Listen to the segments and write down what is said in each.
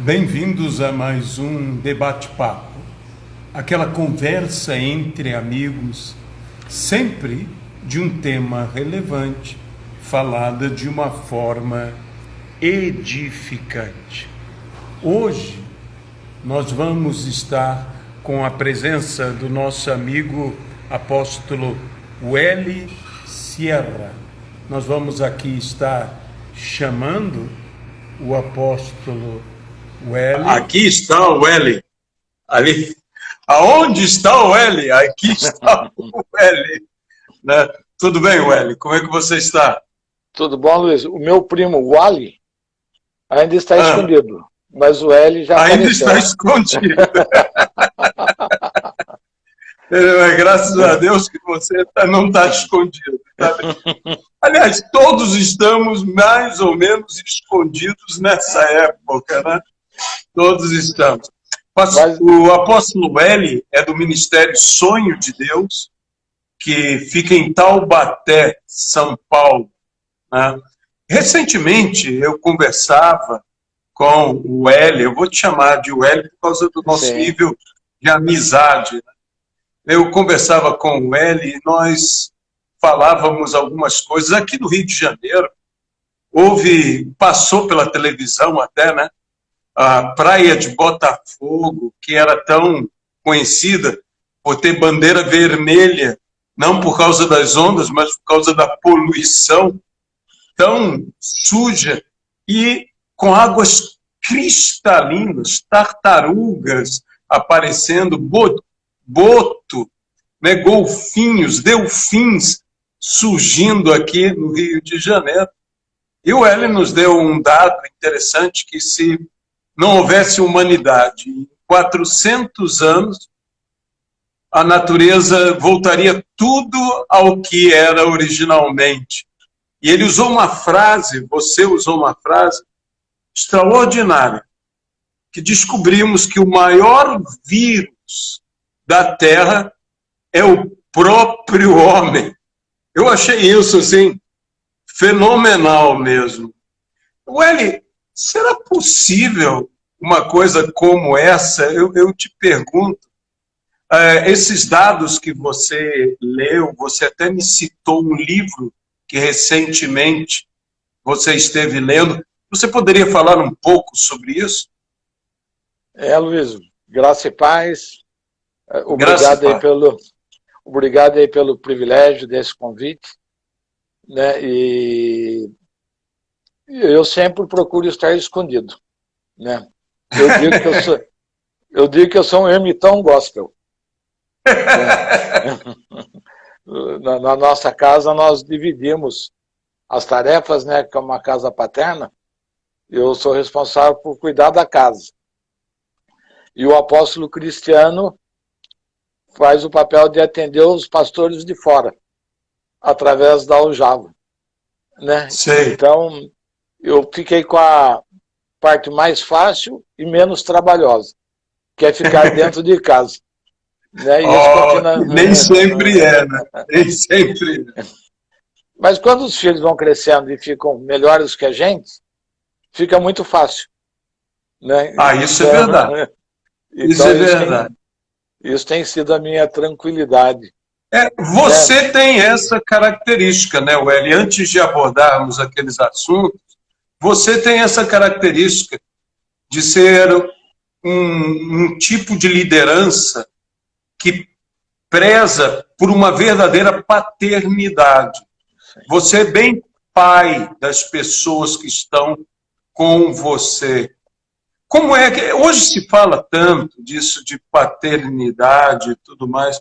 Bem-vindos a mais um debate-papo, aquela conversa entre amigos, sempre de um tema relevante, falada de uma forma edificante. Hoje nós vamos estar com a presença do nosso amigo apóstolo Welly Sierra. Nós vamos aqui estar chamando o apóstolo Welly. Aqui está o Welly. Ali. Aonde está o Welly? Aqui está o Welly. Né? Tudo bem, Welly? Como é que você está? Tudo bom, Luiz? O meu primo, o Wally, ainda está escondido, mas o Welly já ainda apareceu. Está escondido. Graças a Deus que você não está escondido. Tá? Aliás, todos estamos mais ou menos escondidos nessa época, né? Todos estamos. O apóstolo Welly é do Ministério Sonho de Deus, que fica em Taubaté, São Paulo. Né? Recentemente, eu conversava com o Welly, eu vou te chamar de Welly por causa do nosso nível de amizade. Né? Eu conversava com o Welly e nós falávamos algumas coisas. Aqui no Rio de Janeiro, passou pela televisão até, né? A praia de Botafogo, que era tão conhecida por ter bandeira vermelha, não por causa das ondas, mas por causa da poluição, tão suja e com águas cristalinas, tartarugas aparecendo, boto, né, golfinhos, delfins surgindo aqui no Rio de Janeiro. E o Welly nos deu um dado interessante, que se não houvesse humanidade, em 400 anos, a natureza voltaria tudo ao que era originalmente. E ele usou uma frase, você usou uma frase extraordinária, que descobrimos que o maior vírus da Terra é o próprio homem. Eu achei isso, assim, fenomenal mesmo. Welly, será possível uma coisa como essa? Eu te pergunto, esses dados que você leu, você até me citou um livro que recentemente você esteve lendo. Você poderia falar um pouco sobre isso? Luiz, graça e paz. Obrigado aí pelo privilégio desse convite. Né? E eu sempre procuro estar escondido. Né? Eu digo que eu sou um ermitão gospel. Na nossa casa nós dividimos as tarefas, né, que é uma casa paterna. Eu sou responsável por cuidar da casa. E o apóstolo Cristiano faz o papel de atender os pastores de fora, através da aljava. Né? Então, eu fiquei com a parte mais fácil e menos trabalhosa, que é ficar dentro de casa. Né? E nem sempre é, né? Nem sempre é. Mas quando os filhos vão crescendo e ficam melhores que a gente, fica muito fácil. Né? Isso é verdade. Isso é verdade. Isso tem sido a minha tranquilidade. Você tem essa característica, né, Welly? Antes de abordarmos aqueles assuntos, você tem essa característica de ser um tipo de liderança que preza por uma verdadeira paternidade. Você é bem pai das pessoas que estão com você. Como é que hoje se fala tanto disso de paternidade e tudo mais,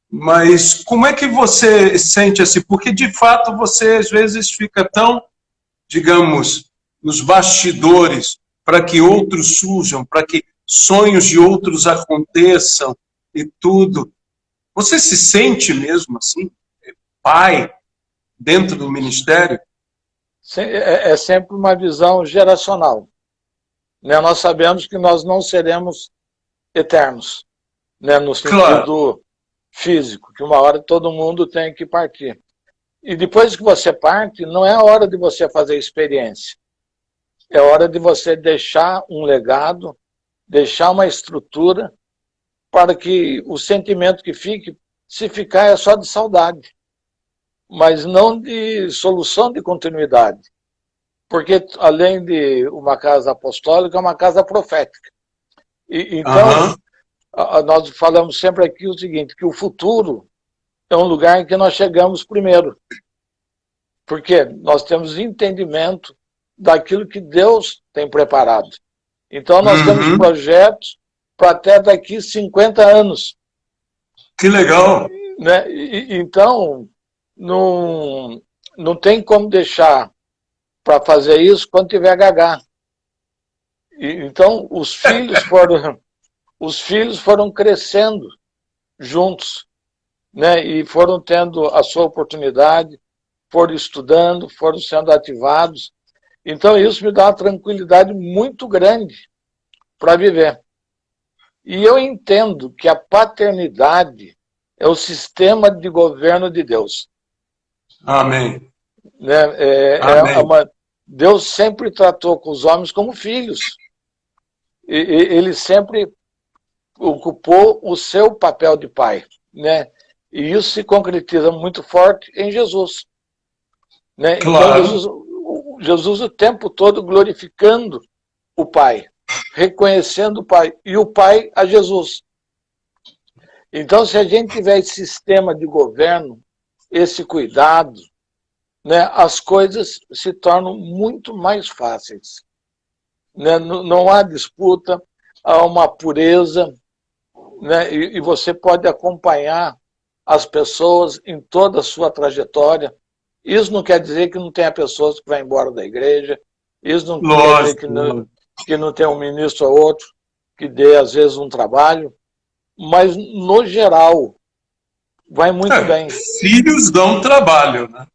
mas como é que você sente assim? Porque de fato você às vezes fica tão, digamos, nos bastidores para que outros surjam, para que sonhos de outros aconteçam e tudo. Você se sente mesmo assim, pai, dentro do ministério? É sempre uma visão geracional. Né? Nós sabemos que nós não seremos eternos, né? No sentido físico, que uma hora todo mundo tem que partir. E depois que você parte, não é a hora de você fazer experiência. é hora de você deixar um legado, deixar uma estrutura para que o sentimento que fique, se ficar é só de saudade, mas não de solução de continuidade. Porque, além de uma casa apostólica, é uma casa profética. Então, nós falamos sempre aqui o seguinte, que o futuro é um lugar em que nós chegamos primeiro. Porque nós temos entendimento daquilo que Deus tem preparado. Então, nós temos projetos para até daqui 50 anos. Que legal! Né? Então, não tem como deixar para fazer isso quando tiver gagá. Então, os filhos foram crescendo juntos, né? E foram tendo a sua oportunidade, foram estudando, foram sendo ativados. Então, isso me dá uma tranquilidade muito grande para viver. E eu entendo que a paternidade é o sistema de governo de Deus. Amém. Né? Amém. Deus sempre tratou com os homens como filhos. Ele sempre ocupou o seu papel de pai. Né? E isso se concretiza muito forte em Jesus. Né? Claro. Então, Jesus o tempo todo glorificando o Pai, reconhecendo o Pai, e o Pai a Jesus. Então, se a gente tiver esse sistema de governo, esse cuidado, né, as coisas se tornam muito mais fáceis. Né? Não há disputa, há uma pureza, né? E você pode acompanhar as pessoas em toda a sua trajetória. Isso não quer dizer que não tenha pessoas que vão embora da igreja, isso não quer dizer que não tenha um ministro ou outro que dê, às vezes, um trabalho, mas, no geral, vai muito bem. Filhos dão trabalho, né?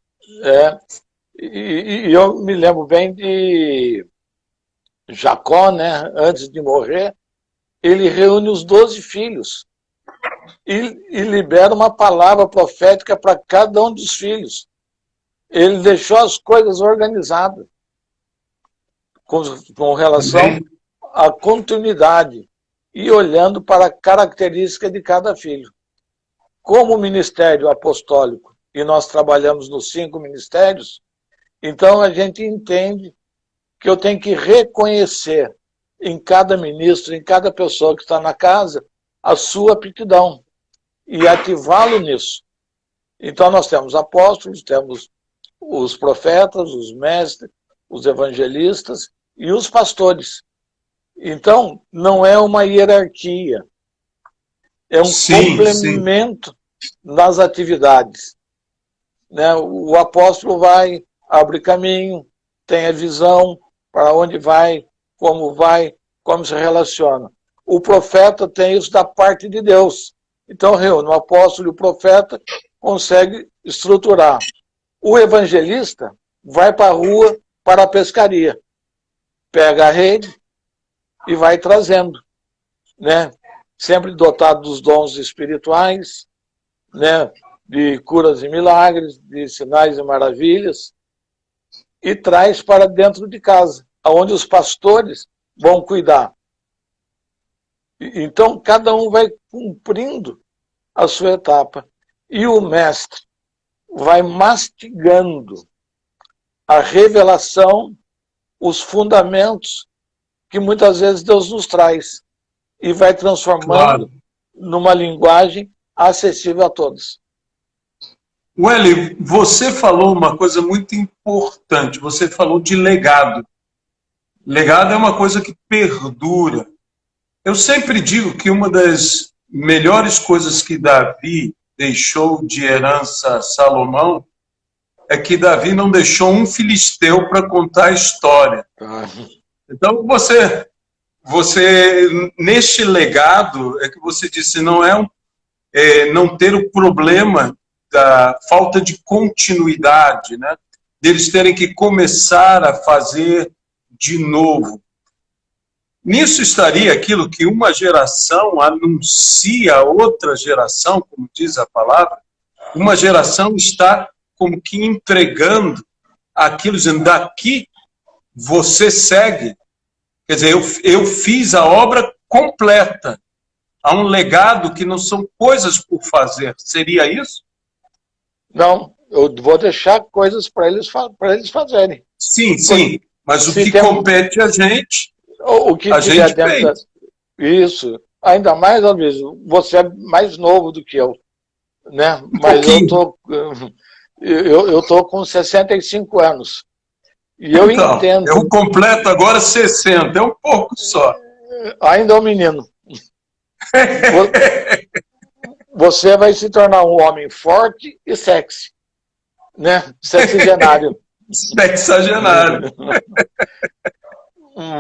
E eu me lembro bem de Jacó, né? Antes de morrer, ele reúne os 12 filhos e libera uma palavra profética para cada um dos filhos. Ele deixou as coisas organizadas com relação à continuidade e olhando para a característica de cada filho. Como o ministério apostólico, e nós trabalhamos nos 5 ministérios, então a gente entende que eu tenho que reconhecer em cada ministro, em cada pessoa que está na casa, a sua aptidão e ativá-lo nisso. Então nós temos apóstolos, temos os profetas, os mestres, os evangelistas e os pastores. Então, não é uma hierarquia, é um complemento nas atividades. Né? O apóstolo vai, abre caminho, tem a visão, para onde vai, como se relaciona. O profeta tem isso da parte de Deus. Então, reúne o apóstolo e o profeta, consegue estruturar. O evangelista vai para a rua para a pescaria. Pega a rede e vai trazendo. Né? Sempre dotado dos dons espirituais, né? De curas e milagres, de sinais e maravilhas, e traz para dentro de casa, onde os pastores vão cuidar. Então, cada um vai cumprindo a sua etapa. E o mestre vai mastigando a revelação, os fundamentos que muitas vezes Deus nos traz e vai transformando numa linguagem acessível a todos. Wely, você falou uma coisa muito importante, você falou de legado. Legado é uma coisa que perdura. Eu sempre digo que uma das melhores coisas que Davi deixou de herança a Salomão é que Davi não deixou um filisteu para contar a história. Então, você neste legado, é que você disse, não não ter o problema da falta de continuidade, né? Deles terem que começar a fazer de novo. Nisso estaria aquilo que uma geração anuncia a outra geração, como diz a palavra, uma geração está como que entregando aquilo, dizendo, daqui você segue. Quer dizer, eu fiz a obra completa. Há um legado que não são coisas por fazer. Seria isso? Não, eu vou deixar coisas para eles fazerem. Sim, sim. Mas o que tem, compete a gente, o que a tiver gente dentro fez. Isso. Ainda mais, Luiz, você é mais novo do que eu, né? Um Mas pouquinho. eu tô com 65 anos. E eu Então, entendo. eu completo agora 60, é um pouco só. Ainda é um menino. Você vai se tornar um homem forte e sexy, né? Sexagenário. Sexagenário.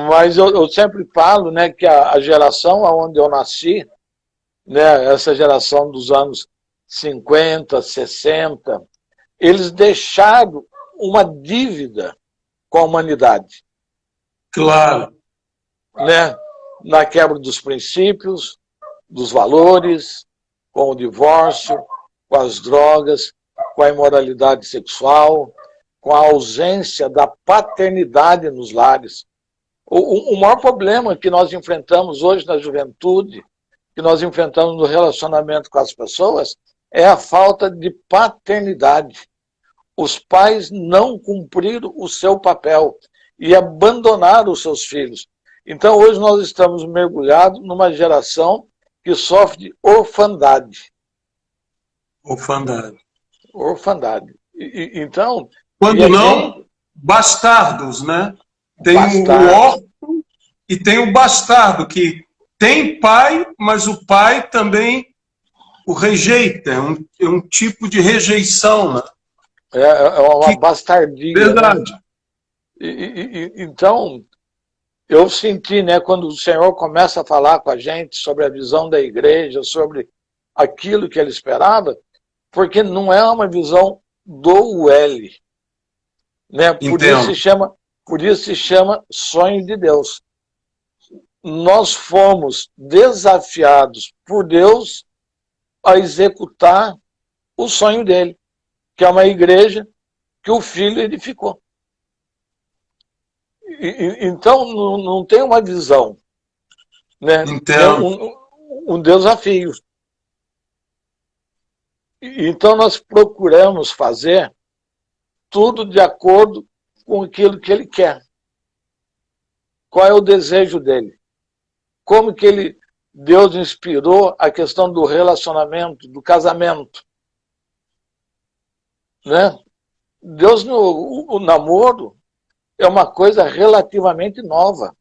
Mas eu sempre falo, né, que a geração onde eu nasci, né, essa geração dos anos 50, 60, eles deixaram uma dívida com a humanidade. Claro. Né? Na quebra dos princípios, dos valores, com o divórcio, com as drogas, com a imoralidade sexual, com a ausência da paternidade nos lares. O maior problema que nós enfrentamos hoje na juventude, que nós enfrentamos no relacionamento com as pessoas, é a falta de paternidade. Os pais não cumpriram o seu papel e abandonaram os seus filhos. Então, hoje nós estamos mergulhados numa geração que sofre de orfandade. Orfandade. Orfandade. Então... Quando não, bastardos, né? Tem o órfão e tem o bastardo, que tem pai, mas o pai também o rejeita. É um tipo de rejeição, né? É uma bastardia. Verdade. Né? Então, eu senti, né, quando o Senhor começa a falar com a gente sobre a visão da igreja, sobre aquilo que ele esperava, porque não é uma visão do L. Né? Por isso se chama sonho de Deus. Nós fomos desafiados por Deus a executar o sonho dele, que é uma igreja que o Filho edificou. Então, não tem uma visão. Né? Tem um desafio. Então, nós procuramos fazer tudo de acordo com aquilo que ele quer. Qual é o desejo dele? Como que Deus inspirou a questão do relacionamento, do casamento? Né? Deus, o namoro é uma coisa relativamente nova.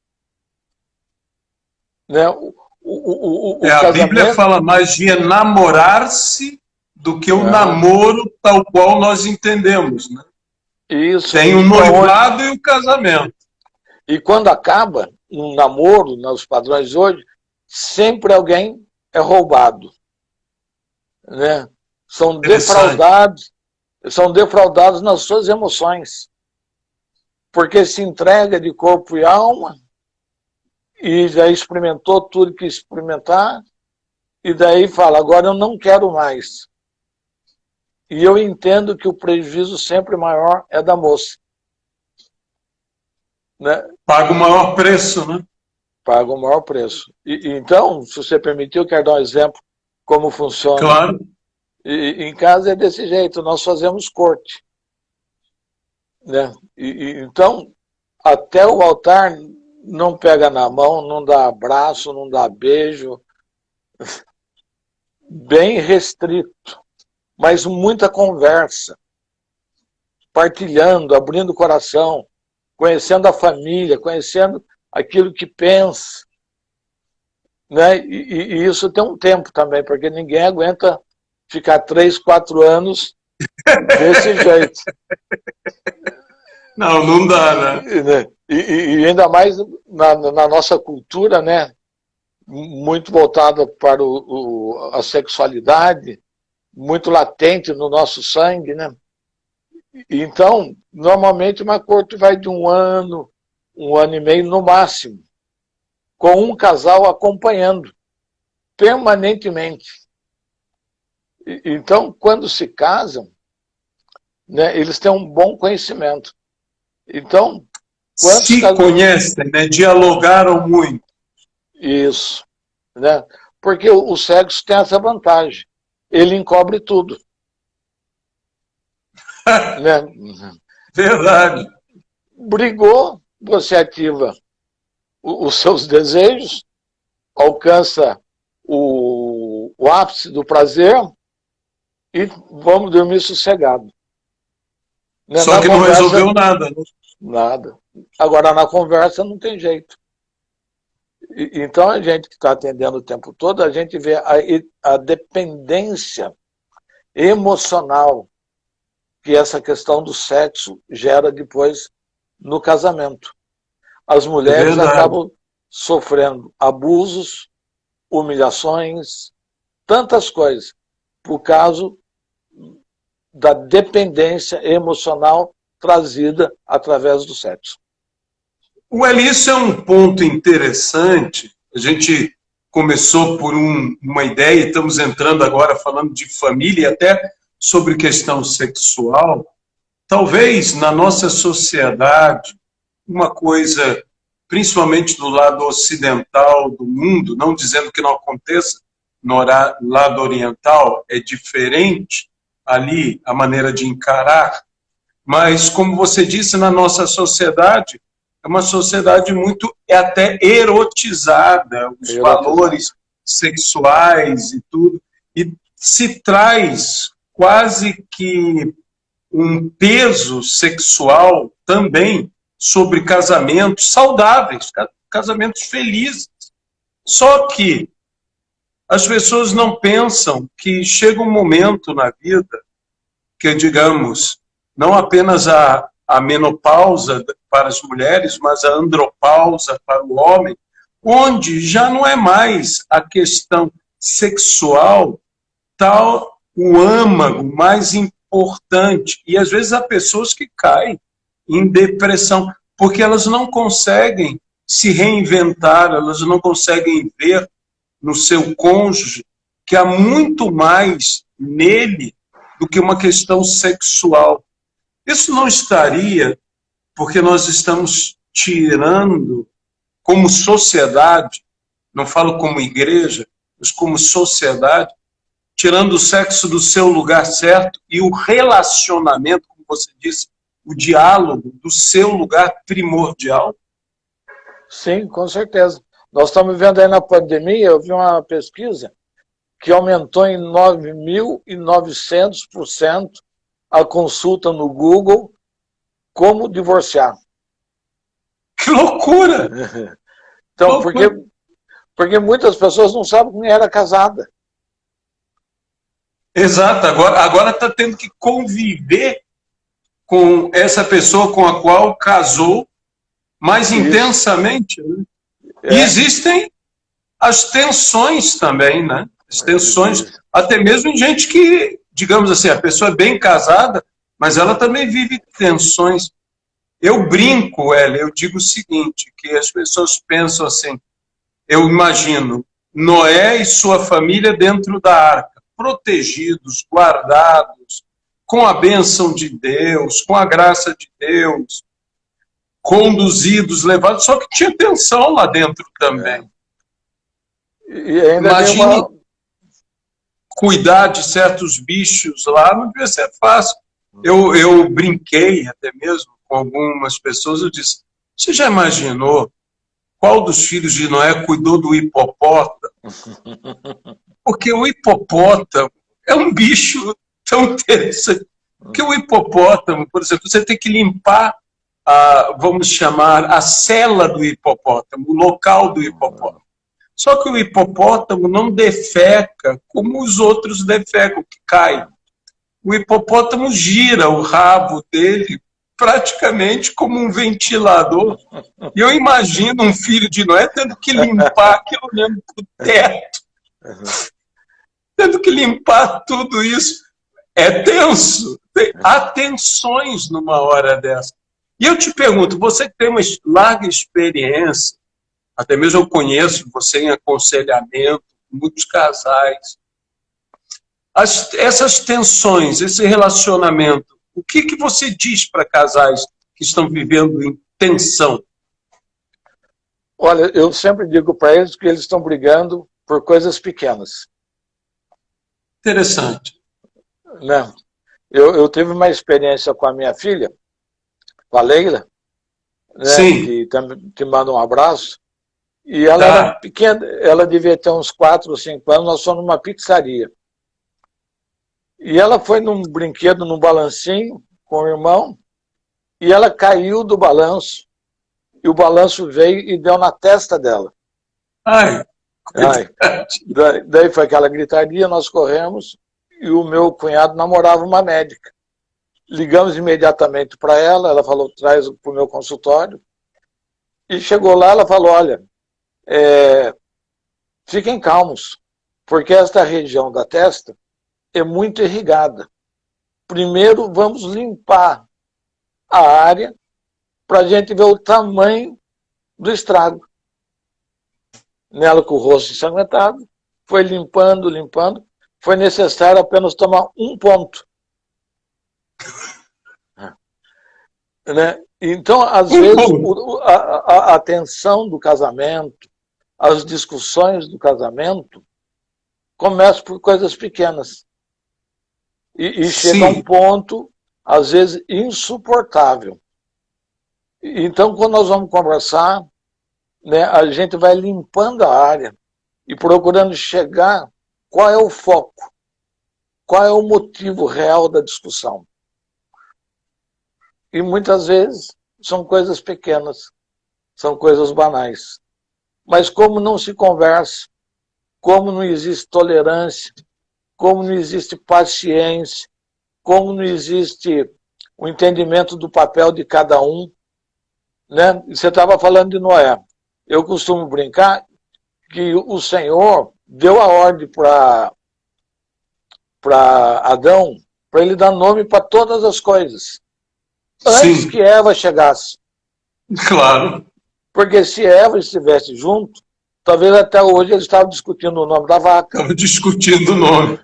Né? A Bíblia fala mais de enamorar-se do que o namoro tal qual nós entendemos. Né? Isso. Tem o noivado e o casamento. E quando acaba um namoro, nos padrões de hoje, sempre alguém é roubado. Né? São defraudados nas suas emoções. Porque se entrega de corpo e alma, e já experimentou tudo que experimentar, e daí fala, agora eu não quero mais. E eu entendo que o prejuízo sempre maior é da moça. Né? Paga o maior preço, né? Paga o maior preço. Então, se você permitir, eu quero dar um exemplo como funciona. Claro. Em casa é desse jeito, nós fazemos corte. Né? Então, até o altar não pega na mão, não dá abraço, não dá beijo. Bem restrito, mas muita conversa. Partilhando, abrindo o coração, conhecendo a família, conhecendo aquilo que pensa. Né? E isso tem um tempo também, porque ninguém aguenta ficar 3, 4 anos desse jeito. Não dá, né? E ainda mais na nossa cultura, né? Muito voltada para a sexualidade, muito latente no nosso sangue, né? Então, normalmente uma corte vai de 1 ano, 1 ano e meio no máximo, com um casal acompanhando permanentemente. Então, quando se casam, né, eles têm um bom conhecimento. Então, Se conhecem, né? Dialogaram muito. Isso, né? Porque o sexo tem essa vantagem. Ele encobre tudo. Né? Verdade. Brigou, você ativa os seus desejos, alcança o ápice do prazer e vamos dormir sossegado. Né? Só que não resolveu nada. Né? Nada. Agora, na conversa, não tem jeito. Então, a gente que está atendendo o tempo todo, a gente vê a dependência emocional que essa questão do sexo gera depois no casamento. As mulheres acabam sofrendo abusos, humilhações, tantas coisas, por causa da dependência emocional trazida através do sexo. Isso é um ponto interessante. A gente começou por uma ideia e estamos entrando agora falando de família e até sobre questão sexual. Talvez na nossa sociedade, uma coisa, principalmente do lado ocidental do mundo, não dizendo que não aconteça no lado oriental, é diferente ali a maneira de encarar, mas como você disse, na nossa sociedade, é uma sociedade muito até erotizada, os valores sexuais e tudo, e se traz quase que um peso sexual também sobre casamentos saudáveis, casamentos felizes. Só que as pessoas não pensam que chega um momento na vida que, digamos, não apenas a menopausa para as mulheres, mas a andropausa para o homem, onde já não é mais a questão sexual tal o âmago mais importante. E às vezes há pessoas que caem em depressão, porque elas não conseguem se reinventar, elas não conseguem ver no seu cônjuge que há muito mais nele do que uma questão sexual. Isso não estaria porque nós estamos tirando, como sociedade, não falo como igreja, mas como sociedade, tirando o sexo do seu lugar certo e o relacionamento, como você disse, o diálogo do seu lugar primordial? Sim, com certeza. Nós estamos vendo aí na pandemia, eu vi uma pesquisa que aumentou em 9.900% a consulta no Google como divorciar. Que loucura! Então, porque muitas pessoas não sabem quem era casada. Exato, agora está tendo que conviver com essa pessoa com a qual casou mais intensamente. Né? E existem as tensões também, né? As tensões, até mesmo em gente que, digamos assim, a pessoa é bem casada, mas ela também vive tensões. Eu brinco, eu digo o seguinte, que as pessoas pensam assim, eu imagino Noé e sua família dentro da arca, protegidos, guardados, com a bênção de Deus, com a graça de Deus, conduzidos, levados, só que tinha tensão lá dentro também. E ainda imagine cuidar de certos bichos lá, não devia ser fácil. Eu brinquei até mesmo com algumas pessoas, eu disse, você já imaginou qual dos filhos de Noé cuidou do hipopótamo? Porque o hipopótamo é um bicho tão interessante. Porque o hipopótamo, por exemplo, você tem que limpar, vamos chamar, a cela do hipopótamo, o local do hipopótamo. Só que o hipopótamo não defeca como os outros defecam, que caem. O hipopótamo gira o rabo dele praticamente como um ventilador. E eu imagino um filho de Noé tendo que limpar aquilo mesmo pro teto. Tendo que limpar tudo isso. É tenso. Há tensões numa hora dessa. E eu te pergunto, você que tem uma larga experiência, até mesmo eu conheço você em aconselhamento, muitos casais. Essas tensões, esse relacionamento, o que você diz para casais que estão vivendo tensão? Olha, eu sempre digo para eles que eles estão brigando por coisas pequenas. Interessante. Né? Eu tive uma experiência com a minha filha, com a Leila, né, Sim. que te manda um abraço, e ela era Tá. pequena, ela devia ter uns 4 ou 5 anos, nós fomos numa pizzaria. E ela foi num brinquedo, num balancinho, com o irmão, e ela caiu do balanço, e o balanço veio e deu na testa dela. Ai, Ai, daí foi aquela gritaria, nós corremos, e o meu cunhado namorava uma médica. Ligamos imediatamente para ela, ela falou, traz para o meu consultório, e chegou lá, ela falou, olha, fiquem calmos, porque esta região da testa é muito irrigada. Primeiro vamos limpar a área para a gente ver o tamanho do estrago. Nela com o rosto ensanguentado, foi limpando, foi necessário apenas tomar um ponto. Né? Então, às vezes, a tensão do casamento, as discussões do casamento, começam por coisas pequenas. E chega a um ponto, às vezes, insuportável. Então, quando nós vamos conversar, né, a gente vai limpando a área e procurando chegar qual é o foco, qual é o motivo real da discussão. E muitas vezes são coisas pequenas, são coisas banais. Mas como não se conversa, como não existe tolerância, como não existe paciência, como não existe o entendimento do papel de cada um, né? Você estava falando de Noé. Eu costumo brincar que o Senhor deu a ordem para Adão, para ele dar nome para todas as coisas, antes que Eva chegasse. Claro. Porque se Eva estivesse junto, talvez até hoje eles estavam discutindo o nome da vaca. Estavam discutindo o nome.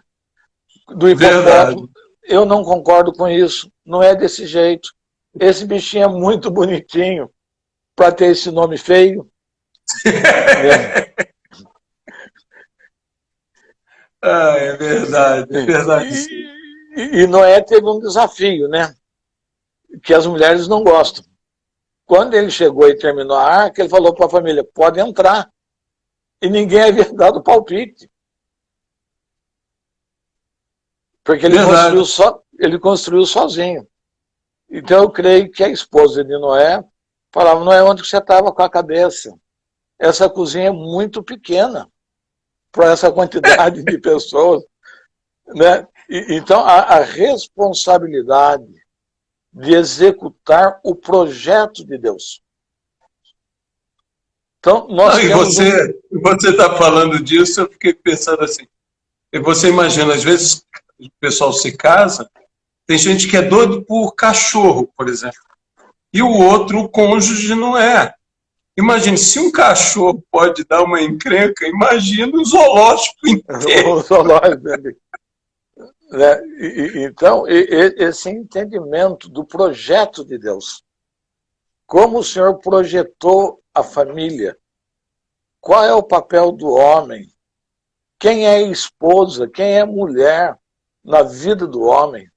Do hipopótamo. Eu não concordo com isso. Não é desse jeito. Esse bichinho é muito bonitinho para ter esse nome feio. É verdade, é verdade. E Noé teve um desafio, né? Que as mulheres não gostam. Quando ele chegou e terminou a arca, ele falou para a família, pode entrar. E ninguém havia dado palpite. Porque ele construiu sozinho. Então eu creio que a esposa de Noé falava, Noé, onde você estava com a cabeça? Essa cozinha é muito pequena para essa quantidade de pessoas. Né? Então a responsabilidade de executar o projeto de Deus. Então, nós temos você está falando disso, eu fiquei pensando assim, você imagina, às vezes o pessoal se casa, tem gente que é doido por cachorro, por exemplo, e o outro, o cônjuge, não é. Imagine, se um cachorro pode dar uma encrenca, imagina o zoológico inteiro. O zoológico. Né? Então, esse entendimento do projeto de Deus, como o Senhor projetou a família, qual é o papel do homem, quem é esposa, quem é mulher na vida do homem.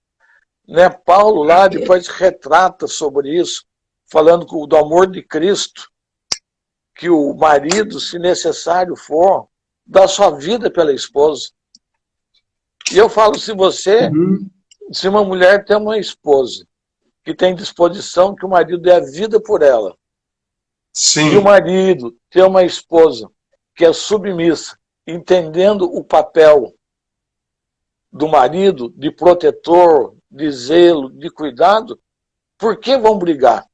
Né? Paulo lá depois retrata sobre isso, falando do amor de Cristo, que o marido, se necessário for, dá sua vida pela esposa. E eu falo, se uma mulher tem uma esposa que tem disposição que o marido dê a vida por ela, Sim. E o marido tem uma esposa que é submissa, entendendo o papel do marido de protetor, de zelo, de cuidado, por que vão brigar?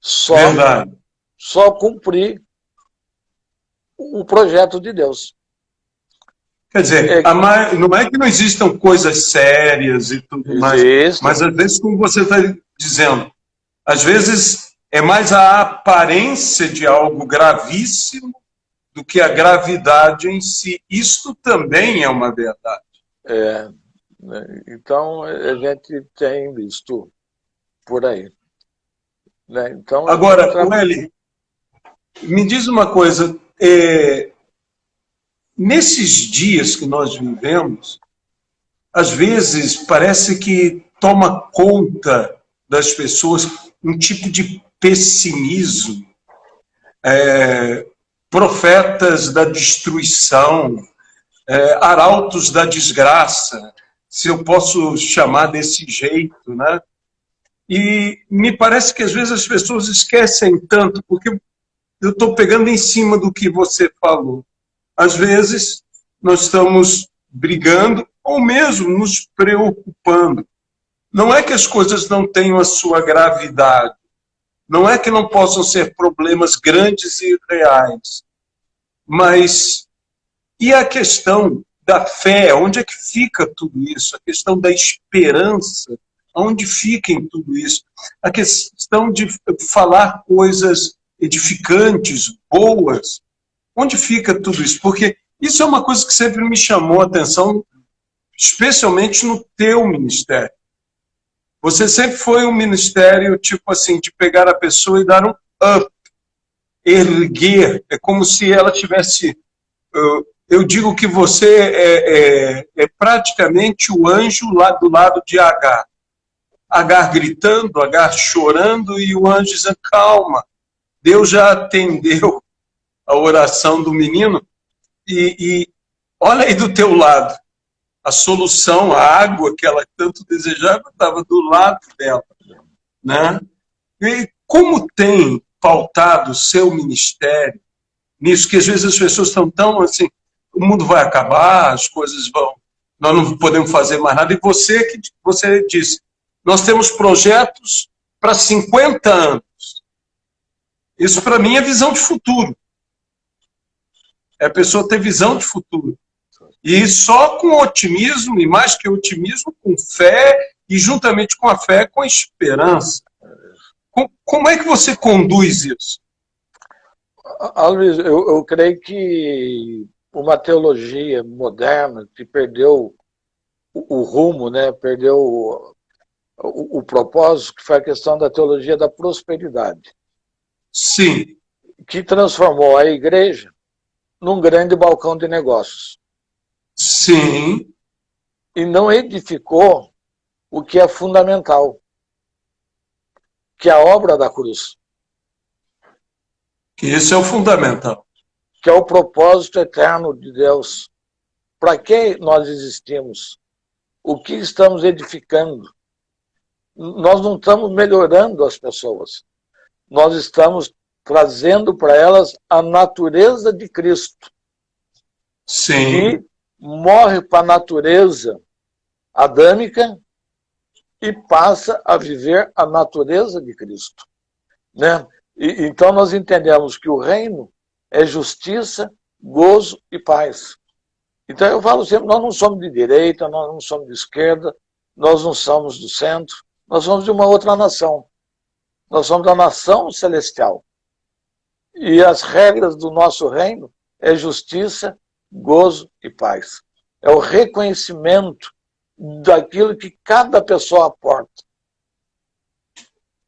Só cumprir o projeto de Deus. Quer dizer, não é que não existam coisas sérias e tudo mais, mas às vezes, como você está dizendo, às vezes é mais a aparência de algo gravíssimo do que a gravidade em si. Isto também é uma verdade. Então, a gente tem visto por aí. Né? Então, Agora, Wely, me diz uma coisa. Nesses dias que nós vivemos, às vezes parece que toma conta das pessoas um tipo de pessimismo, profetas da destruição, arautos da desgraça, se eu posso chamar desse jeito, né? E me parece que às vezes as pessoas esquecem tanto, porque eu estou pegando em cima do que você falou. Às vezes nós estamos brigando ou mesmo nos preocupando. Não é que as coisas não tenham a sua gravidade, não é que não possam ser problemas grandes e reais, mas e a questão da fé, onde é que fica tudo isso? A questão da esperança, onde fica em tudo isso? A questão de falar coisas edificantes, boas, onde fica tudo isso? Porque isso é uma coisa que sempre me chamou a atenção, especialmente no teu ministério. Você sempre foi um ministério, tipo assim, de pegar a pessoa e dar um up, erguer. É como se ela tivesse... Eu digo que você é praticamente o anjo lá do lado de Agar. Agar gritando, Agar chorando, e o anjo dizendo, calma, Deus já atendeu a oração do menino, e olha aí do teu lado. A solução, a água que ela tanto desejava, estava do lado dela. Né? E como tem pautado o seu ministério nisso, que às vezes as pessoas estão tão assim, o mundo vai acabar, as coisas vão, nós não podemos fazer mais nada, e você disse, nós temos projetos para 50 anos. Isso para mim é visão de futuro. É a pessoa ter visão de futuro. E só com otimismo, e mais que otimismo, com fé, e juntamente com a fé, com a esperança. Como é que você conduz isso? Luiz, eu creio que uma teologia moderna que perdeu o rumo, né? Perdeu o propósito, que foi a questão da teologia da prosperidade. Sim. Que transformou a igreja num grande balcão de negócios. Sim. E não edificou o que é fundamental, que é a obra da cruz. Que esse é o fundamental. Que é o propósito eterno de Deus. Para que nós existimos? O que estamos edificando? Nós não estamos melhorando as pessoas. Nós estamos trazendo para elas a natureza de Cristo. Sim. Que morre para a natureza adâmica e passa a viver a natureza de Cristo. Né? Então nós entendemos que o reino é justiça, gozo e paz. Então eu falo sempre, nós não somos de direita, nós não somos de esquerda, nós não somos do centro, nós somos de uma outra nação. Nós somos da nação celestial. E as regras do nosso reino é justiça, gozo e paz. É o reconhecimento daquilo que cada pessoa aporta.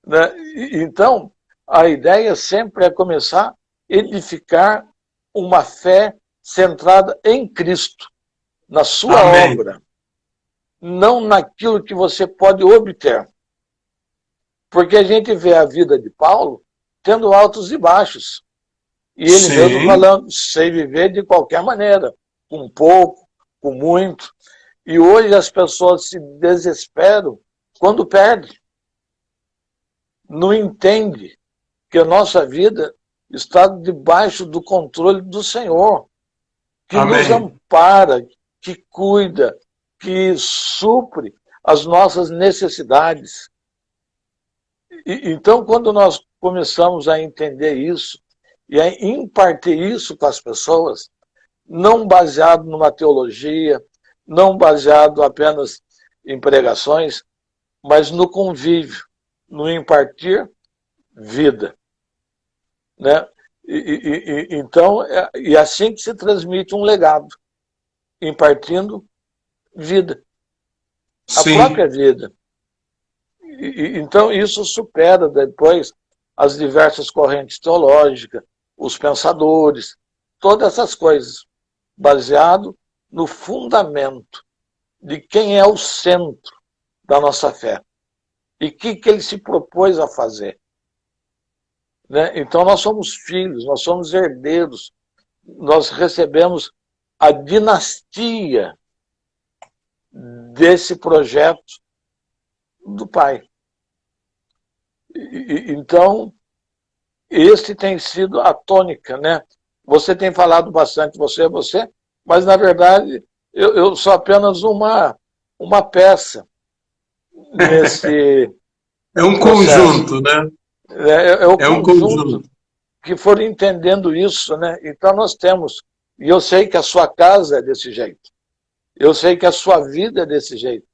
Né? Então, a ideia sempre é começar a edificar uma fé centrada em Cristo, na sua Amém. obra, não naquilo que você pode obter. Porque a gente vê a vida de Paulo tendo altos e baixos. E ele Sim. mesmo falando, sei viver de qualquer maneira, com pouco, com muito. E hoje as pessoas se desesperam quando perdem. Não entendem que a nossa vida está debaixo do controle do Senhor, que Amém. nos ampara, que cuida, que supre as nossas necessidades. Então, quando nós começamos a entender isso e a impartir isso para as pessoas, não baseado numa teologia, não baseado apenas em pregações, mas no convívio, no impartir vida. Né? Então, é assim que se transmite um legado, impartindo vida, a Sim. própria vida. Então, isso supera depois as diversas correntes teológicas, os pensadores, todas essas coisas, baseado no fundamento de quem é o centro da nossa fé e o que ele se propôs a fazer. Né? Então nós somos filhos, nós somos herdeiros, nós recebemos a dinastia desse projeto do Pai. Então, esse tem sido a tônica, né? Você tem falado bastante, você, mas na verdade eu sou apenas uma peça nesse É um processo. conjunto, né? É o É um conjunto que foram entendendo isso, né? Então nós temos, e eu sei que a sua casa é desse jeito, eu sei que a sua vida é desse jeito,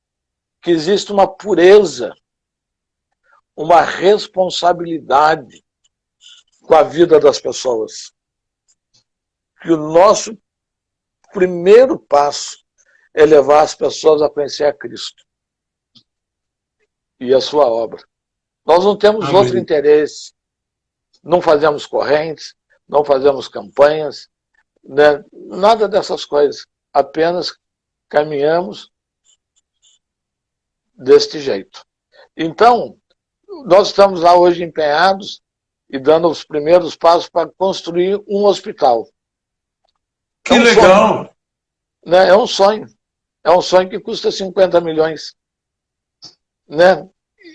que existe uma pureza, uma responsabilidade com a vida das pessoas. Que o nosso primeiro passo é levar as pessoas a conhecer a Cristo e a sua obra. Nós não temos Amém. outro interesse, não fazemos correntes, não fazemos campanhas, né? Nada dessas coisas, apenas caminhamos deste jeito. Então, nós estamos lá hoje empenhados e dando os primeiros passos para construir um hospital. Que legal! Sonho, né? É um sonho. É um sonho que custa 50 milhões. Né?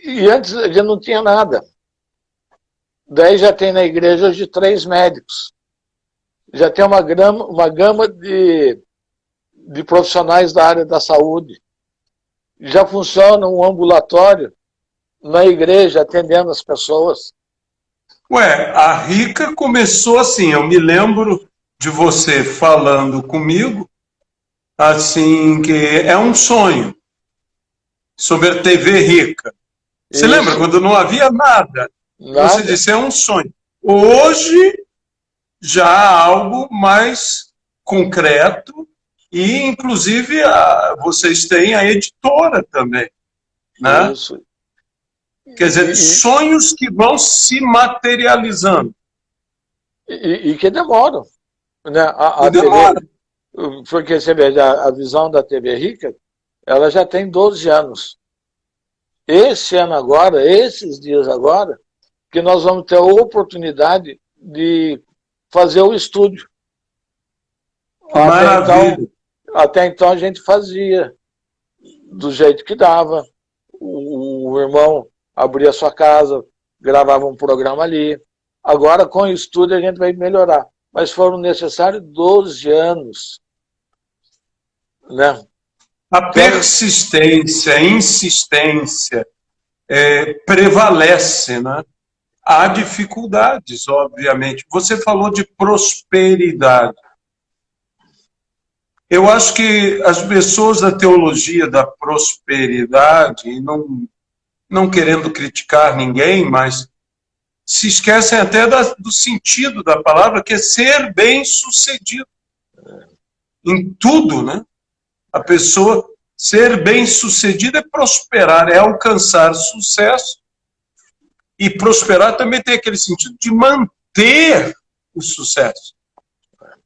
E antes a gente não tinha nada. Daí já tem na igreja hoje 3 médicos. Já tem uma gama de profissionais da área da saúde. Já funciona um ambulatório na igreja atendendo as pessoas. Ué, a Rica começou assim, eu me lembro de você falando comigo, assim, que é um sonho, sobre a TV Rica. Você lembra quando não havia nada? Você disse, é um sonho. Hoje, já há algo mais concreto e, inclusive, vocês têm a editora também, né? Isso. Quer dizer, sonhos que vão se materializando. E que demoram. Né? Demora. TV, porque você vê, a visão da TV Rica, ela já tem 12 anos. Esse ano agora, esses dias agora, que nós vamos ter a oportunidade de fazer o estúdio. Maravilha. Até então a gente fazia do jeito que dava. O irmão abria sua casa, gravava um programa ali. Agora, com o estúdio, a gente vai melhorar. Mas foram necessários 12 anos. Né? A persistência, a insistência prevalece, né? Há dificuldades, obviamente. Você falou de prosperidade. Eu acho que as pessoas da teologia da prosperidade, não querendo criticar ninguém, mas se esquecem até do sentido da palavra, que é ser bem-sucedido. Em tudo, né? A pessoa ser bem-sucedida é prosperar, é alcançar sucesso. E prosperar também tem aquele sentido de manter o sucesso.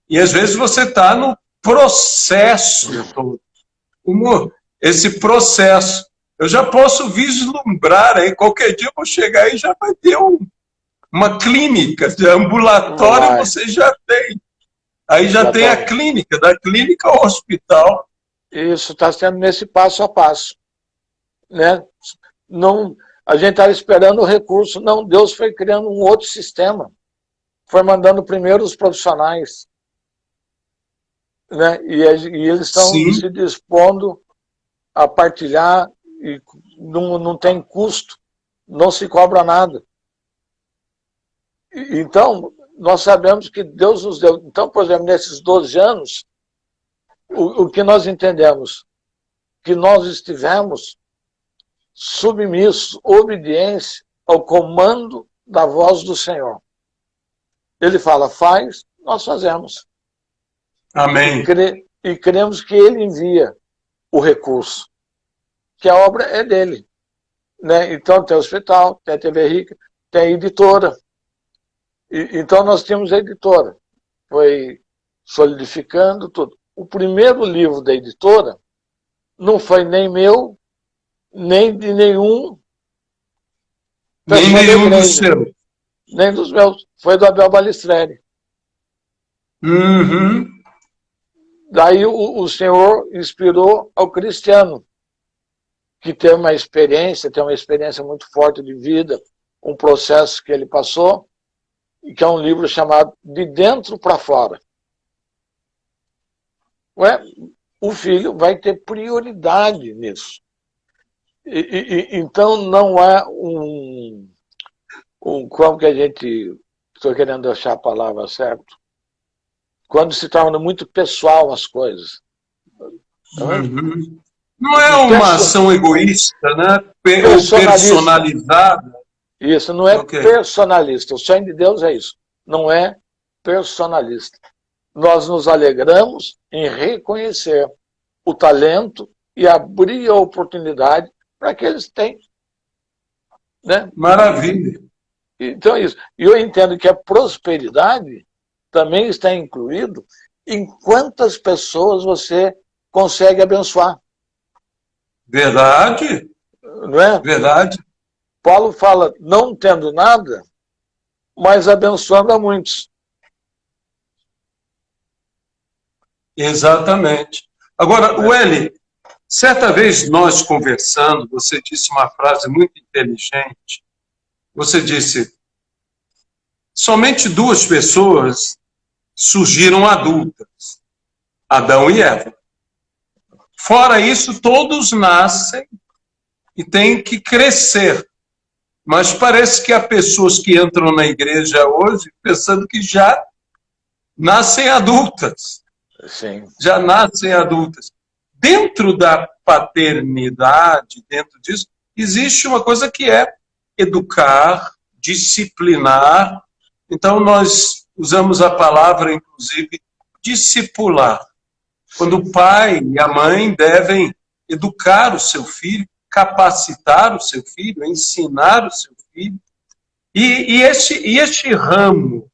E às vezes você está no processo todo. Como esse processo. Eu já posso vislumbrar aí, qualquer dia eu vou chegar aí e já vai ter uma clínica, de ambulatório você já tem. Aí já tem a clínica, da clínica ao hospital. Isso está sendo nesse passo a passo. Né? Não, a gente estava esperando o recurso. Não, Deus foi criando um outro sistema. Foi mandando primeiro os profissionais. Né? E eles estão se dispondo a partilhar, e não tem custo, não se cobra nada. Então, nós sabemos que Deus nos deu. Então, por exemplo, nesses 12 anos, o que nós entendemos? Que nós estivemos submissos, obediência ao comando da voz do Senhor. Ele fala, faz, nós fazemos. Amém. E cremos que Ele envia o recurso, que a obra é dele. Né? Então tem o hospital, tem a TV Rica, tem editora. Então nós tínhamos a editora. Foi solidificando tudo. O primeiro livro da editora não foi nem meu, nem de nenhum. Nem nenhum dos seus. Nem dos meus. Foi do Abel Balistreri. Uhum. Daí o senhor inspirou ao Cristiano, que tem uma experiência muito forte de vida, um processo que ele passou, e que é um livro chamado De Dentro para Fora. Ué, o filho vai ter prioridade nisso. Então não é como que a gente, estou querendo achar a palavra certa, quando se torna muito pessoal as coisas. Uhum. Não é uma ação egoísta, né? Ou personalizada. Isso, não é personalista. O sonho de Deus é isso. Não é personalista. Nós nos alegramos em reconhecer o talento e abrir a oportunidade para que eles tenham. Né? Maravilha. Então é isso. E eu entendo que a prosperidade também está incluído em quantas pessoas você consegue abençoar. Verdade. Não é? Verdade. Paulo fala, não tendo nada, mas abençoando a muitos. Exatamente. Agora, Welly, certa vez nós conversando, você disse uma frase muito inteligente. Você disse, somente duas pessoas surgiram adultas, Adão e Eva. Fora isso, todos nascem e têm que crescer. Mas parece que há pessoas que entram na igreja hoje pensando que já nascem adultas. Sim. Já nascem adultas. Dentro da paternidade, dentro disso, existe uma coisa que é educar, disciplinar. Então, nós usamos a palavra, inclusive, discipular. Quando o pai e a mãe devem educar o seu filho, capacitar o seu filho, ensinar o seu filho. E este ramo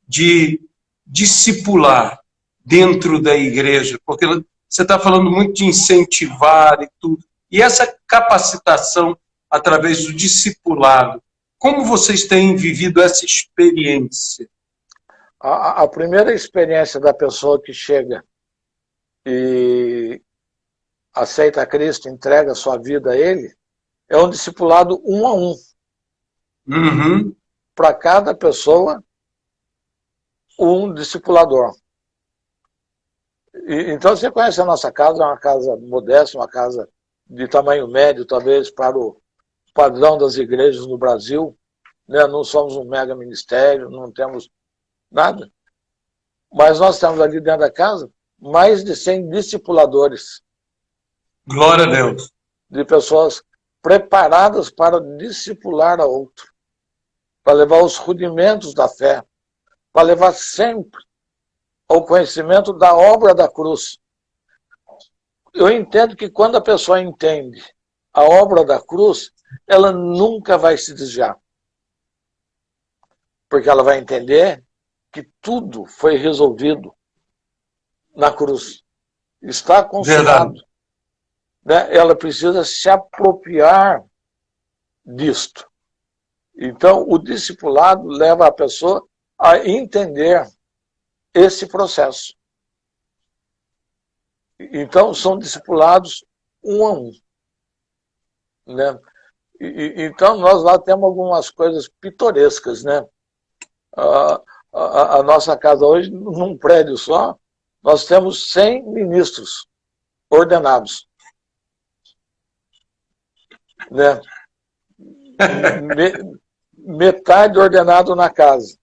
de discipular dentro da igreja, porque você está falando muito de incentivar e tudo, e essa capacitação através do discipulado, como vocês têm vivido essa experiência? A primeira experiência da pessoa que chega e aceita Cristo, entrega sua vida a Ele, é um discipulado 1 a 1. Uhum. Para cada pessoa, um discipulador. Então você conhece a nossa casa, é uma casa modesta, uma casa de tamanho médio, talvez, para o padrão das igrejas no Brasil. Né? Não somos um mega ministério, não temos nada. Mas nós temos ali dentro da casa mais de 100 discipuladores. Glória a Deus. De pessoas preparadas para discipular a outro, para levar os rudimentos da fé, para levar sempre ao conhecimento da obra da cruz. Eu entendo que quando a pessoa entende a obra da cruz, ela nunca vai se desviar. Porque ela vai entender que tudo foi resolvido na cruz. Está consumado. Né? Ela precisa se apropriar disto. Então, o discipulado leva a pessoa a entender esse processo. Então, são discipulados 1 a 1. Né? Então, nós lá temos algumas coisas pitorescas. Né? A nossa casa hoje, num prédio só, nós temos 100 ministros ordenados. Né? Metade ordenado na casa.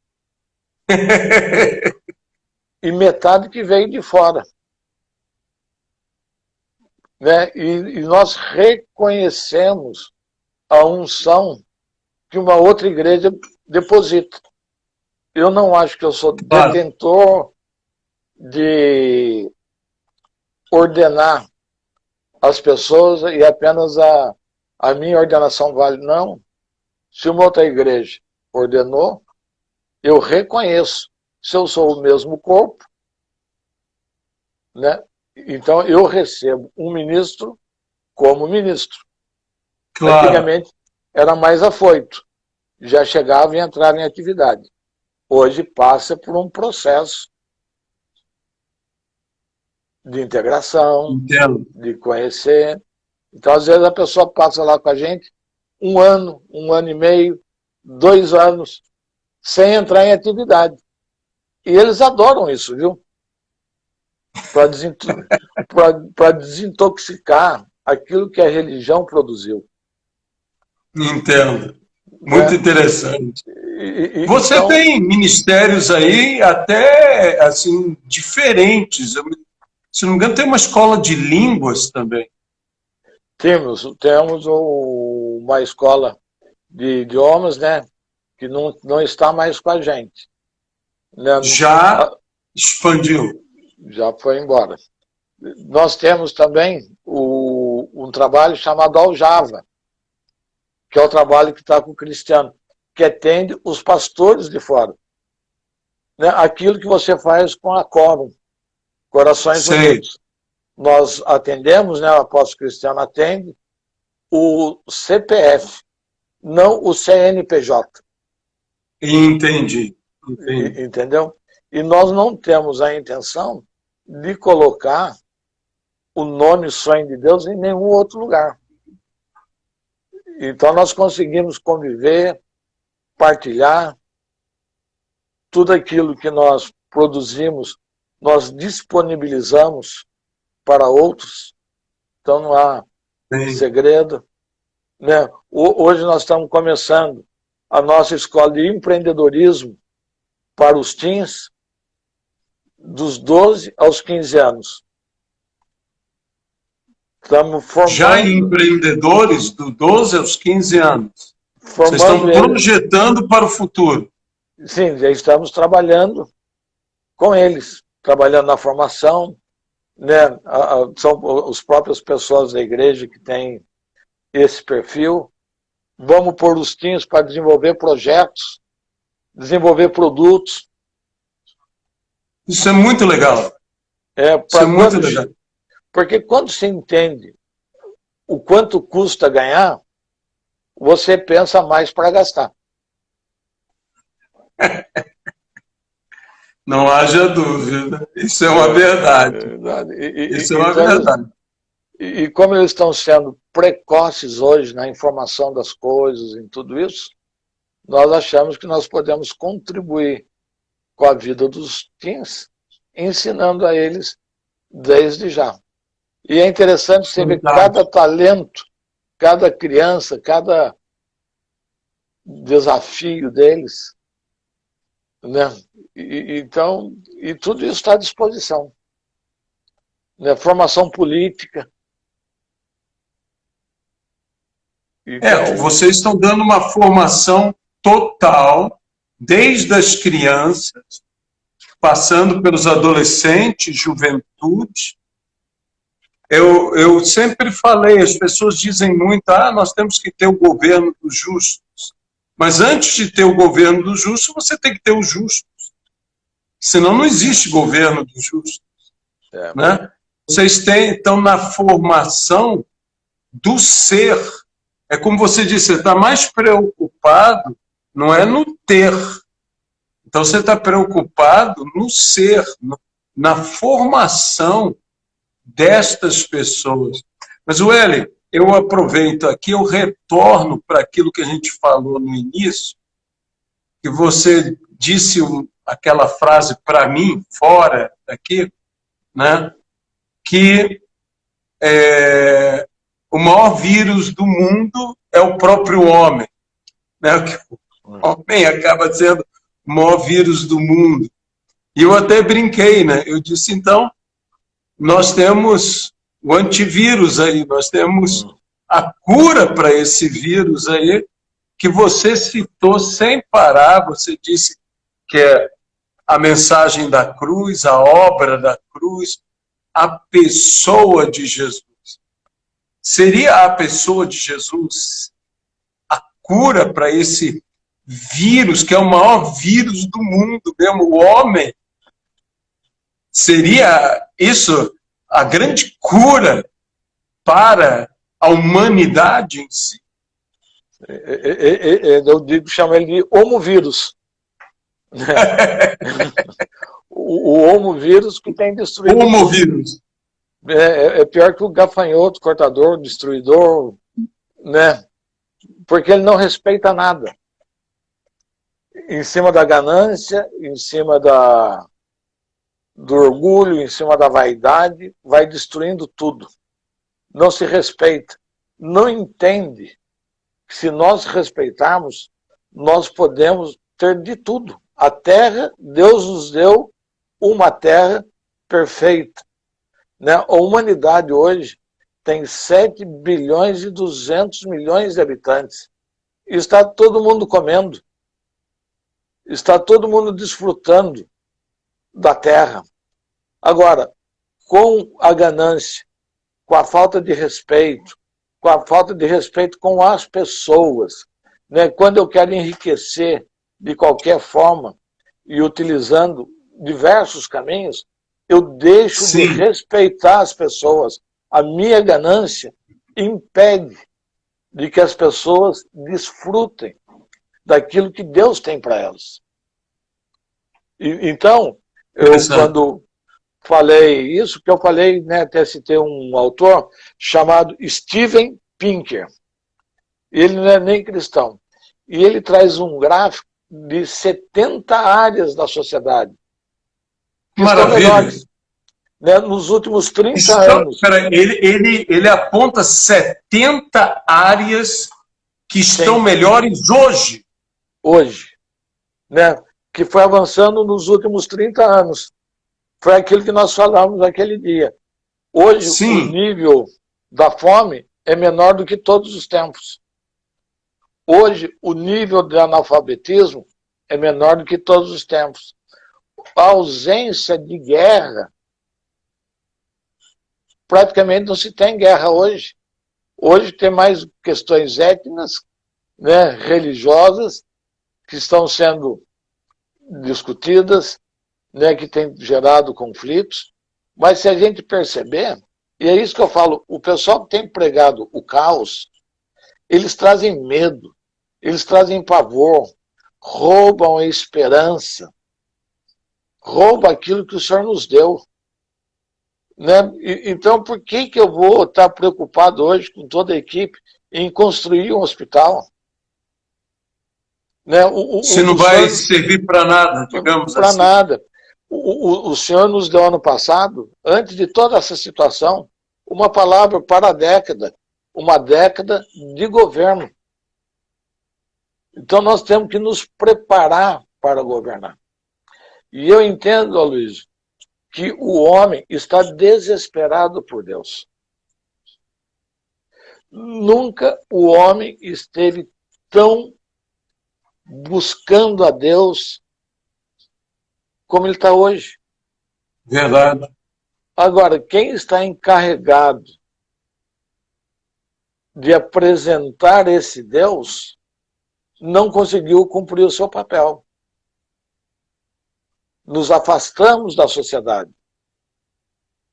E metade que veio de fora. Né? E nós reconhecemos a unção que uma outra igreja deposita. Eu não acho que eu sou detentor de ordenar as pessoas e apenas a minha ordenação vale. Não. Se uma outra igreja ordenou, eu reconheço. Se eu sou o mesmo corpo, né? Então eu recebo um ministro como ministro. Claro. Antigamente era mais afoito, já chegava e entrava em atividade. Hoje passa por um processo de integração, Entendo. de conhecer. Então, às vezes, a pessoa passa lá com a gente 1 ano e meio, 2 anos, sem entrar em atividade. E eles adoram isso, viu? Para desintoxicar aquilo que a religião produziu. Entendo. Muito interessante. Você Então, tem ministérios aí até assim diferentes. Se não me engano, tem uma escola de línguas também. temos uma escola de idiomas, né, que não está mais com a gente. Né? Já expandiu. Já foi embora. Nós temos também um trabalho chamado Aljava, que é o trabalho que está com o Cristiano, que atende os pastores de fora. Né? Aquilo que você faz com a Quórum, Corações Unidos. Nós atendemos, né, o apóstolo Cristiano atende o CPF, não o CNPJ. Entendi. Entendeu? E nós não temos a intenção de colocar o nome Sonho de Deus em nenhum outro lugar. Então nós conseguimos conviver, partilhar, tudo aquilo que nós produzimos, nós disponibilizamos para outros. Então não há segredo. Né? Hoje nós estamos começando a nossa escola de empreendedorismo para os teens, dos 12 aos 15 anos. Estamos formando... Já empreendedores do 12 aos 15 anos. Vocês estão projetando para o futuro. Sim, já estamos trabalhando com eles, trabalhando na formação, né? São as próprias pessoas da igreja que têm esse perfil. Vamos pôr os teens para desenvolver projetos, desenvolver produtos. Isso é muito legal. Isso é muito legal. Porque quando você entende o quanto custa ganhar, você pensa mais para gastar. Não haja dúvida. Isso é uma verdade. Isso é uma verdade. E como eles estão sendo precoces hoje na informação das coisas, em tudo isso, nós achamos que nós podemos contribuir com a vida dos teens, ensinando a eles desde já. E é interessante você ver cada talento, cada criança, cada desafio deles, né? Então, tudo isso está à disposição. Né? Formação política. Então, vocês estão dando uma formação total, desde as crianças, passando pelos adolescentes, juventude. Eu sempre falei, as pessoas dizem muito, nós temos que ter o governo dos justos. Mas antes de ter o governo dos justos, você tem que ter os justos. Senão não existe governo dos justos. Né? Vocês estão na formação do ser. É como você disse, você está mais preocupado, não é no ter. Então você está preocupado no ser, na formação destas pessoas. Mas, Wely, eu aproveito aqui, eu retorno para aquilo que a gente falou no início, que você disse aquela frase para mim, fora daqui, né, que o maior vírus do mundo é o próprio homem. Né, que o homem acaba sendo o maior vírus do mundo. E eu até brinquei, né? Eu disse, então, nós temos o antivírus aí, nós temos a cura para esse vírus aí, que você citou sem parar, você disse que é a mensagem da cruz, a obra da cruz, a pessoa de Jesus. Seria a pessoa de Jesus a cura para esse vírus, que é o maior vírus do mundo mesmo, o homem. Seria isso a grande cura para a humanidade em si? Eu digo, chamo ele de homovírus. O homovírus que tem destruído. Homovírus. É pior que o gafanhoto, cortador, destruidor, né? Porque ele não respeita nada. Em cima da ganância, em cima do orgulho, em cima da vaidade, vai destruindo tudo. Não se respeita. Não entende que se nós respeitarmos, nós podemos ter de tudo. A terra, Deus nos deu uma terra perfeita. Né? A humanidade hoje tem 7 bilhões e 200 milhões de habitantes. E está todo mundo comendo. Está todo mundo desfrutando da terra. Agora, com a ganância, com a falta de respeito, com as pessoas, né? Quando eu quero enriquecer de qualquer forma e utilizando diversos caminhos, eu deixo de respeitar as pessoas. A minha ganância impede de que as pessoas desfrutem daquilo que Deus tem para elas. Então, eu quando falei isso, que eu falei, né, até citei um autor chamado Steven Pinker. Ele não é nem cristão. E ele traz um gráfico de 70 áreas da sociedade. Que estão melhores, né, nos últimos 30 anos. Peraí, ele aponta 70 áreas que estão melhores hoje. Hoje. Né, que foi avançando nos últimos 30 anos. Foi aquilo que nós falamos naquele dia. Hoje, o nível da fome é menor do que todos os tempos. Hoje, o nível de analfabetismo é menor do que todos os tempos. A ausência de guerra, praticamente não se tem guerra hoje. Hoje tem mais questões étnicas, né, religiosas, que estão sendo discutidas, né, que tem gerado conflitos. Mas se a gente perceber, e é isso que eu falo, o pessoal que tem pregado o caos, eles trazem medo, eles trazem pavor, roubam a esperança, roubam aquilo que o Senhor nos deu. Né? Então, por que eu vou estar preocupado hoje com toda a equipe em construir um hospital? Né? Se não vai servir para nada, digamos assim. Para nada. O Senhor nos deu ano passado, antes de toda essa situação, uma palavra para a década, uma década de governo. Então nós temos que nos preparar para governar. E eu entendo, Aloysio, que o homem está desesperado por Deus. Nunca o homem esteve tão buscando a Deus como ele está hoje. Verdade. Agora, quem está encarregado de apresentar esse Deus não conseguiu cumprir o seu papel. Nos afastamos da sociedade.